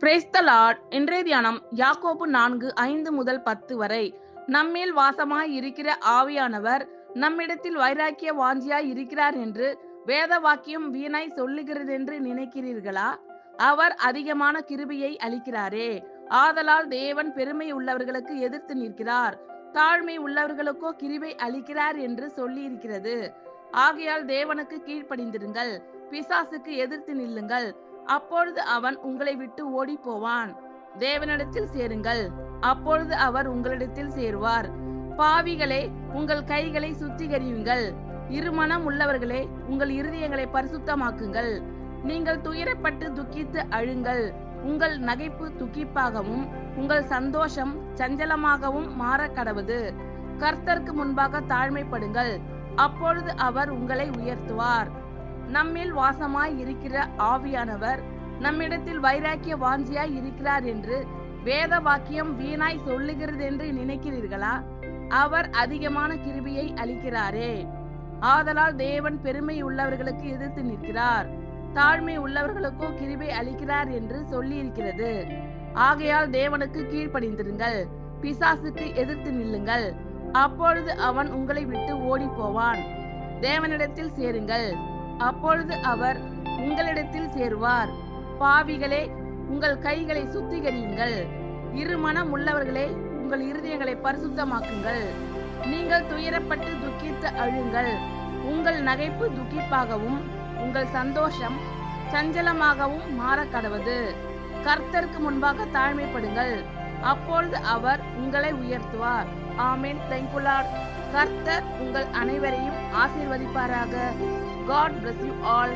Praise the Lord. இன்றைய தியானம் யாக்கோபு 4:5 முதல் 10 வரை. நம்மேல் வாசமாய் இருக்கிற ஆவியானவர் நம்மிடத்தில் வைராக்கிய வாஞ்சியாய் இருக்கிறார் என்று வேத வாக்கியம் வீணாய் சொல்லுகிறதென்று நினைக்கிறீர்களா? அவர் அதிகமான கிருபையை அளிக்கிறாரே. ஆதலால் தேவன் பெருமை உள்ளவர்களுக்கு எதிர்த்து நிற்கிறார், தாழ்மை உள்ளவர்களுக்கோ கிருபை அளிக்கிறார் என்று சொல்லியிருக்கிறது. ஆகையால் தேவனுக்கு கீழ்ப்படிந்திருங்கள், பிசாசுக்கு எதிர்த்து நில்லுங்கள், அப்பொழுது அவன் உங்களை விட்டு ஓடி போவான். தேவனிடத்தில் சேருங்கள், அப்பொழுது அவர் உங்களிடத்தில் சேருவார். பாவிகளே, உங்கள் கைகளை சுத்திகரியுங்கள், இருமனம் உள்ளவர்களே, உங்கள் இருதயங்களை பரிசுத்தமாக்குங்கள். நீங்கள் துயரப்பட்டு துக்கித்து அழுங்கள், உங்கள் நகைப்பு துக்கிப்பாகவும் உங்கள் சந்தோஷம் சஞ்சலமாகவும் மாற கடவது. கர்த்தருக்கு முன்பாக தாழ்மைப்படுங்கள், அப்பொழுது அவர் உங்களை உயர்த்துவார். நம்மில் வாசமாய் இருக்கிற ஆவியானவர் நம்மிடத்தில் வைராக்கிய வாஞ்சியாய் இருக்கிறார் என்று வேத வாக்கியம் வீணாய் சொல்லுகிறது என்று நினைக்கிறீர்களா? அவர் அதிகமான கிருபையை அளிக்கிறாரே. ஆதலால் தேவன் பெருமை உள்ளவர்களுக்கு எதிர்த்து நிற்கிறார், தாழ்மை உள்ளவர்களுக்கோ கிருபை அளிக்கிறார் என்று சொல்லியிருக்கிறது. ஆகையால் தேவனுக்கு கீழ்ப்படிந்திருங்கள், பிசாசுக்கு எதிர்த்து நில்லுங்கள், அப்பொழுது அவன் உங்களை விட்டு ஓடி போவான். தேவனிடத்தில் சேருங்கள், அப்பொழுது அவர் உங்களிடத்தில் சேருவார். பாவிகளே, உங்கள் கைகளை சுத்திகரியுங்கள், இருமனம் உள்ளவர்களே, உங்கள் இருதயங்களை பரிசுத்தமாக்குங்கள். நீங்கள் துயரப்பட்டு துக்கித்து அழுங்கள், உங்கள் நகைப்பு துக்கிப்பாகவும் உங்கள் சந்தோஷம் சஞ்சலமாகவும் மாற கடவது. கர்த்தருக்கு முன்பாக தாழ்மைப்படுங்கள், அப்பொழுது அவர் உங்களை உயர்த்துவார். ஆமென். Thank you Lord. கர்த்தர் உங்கள் அனைவரையும் ஆசீர்வதிப்பாராக. God bless you all.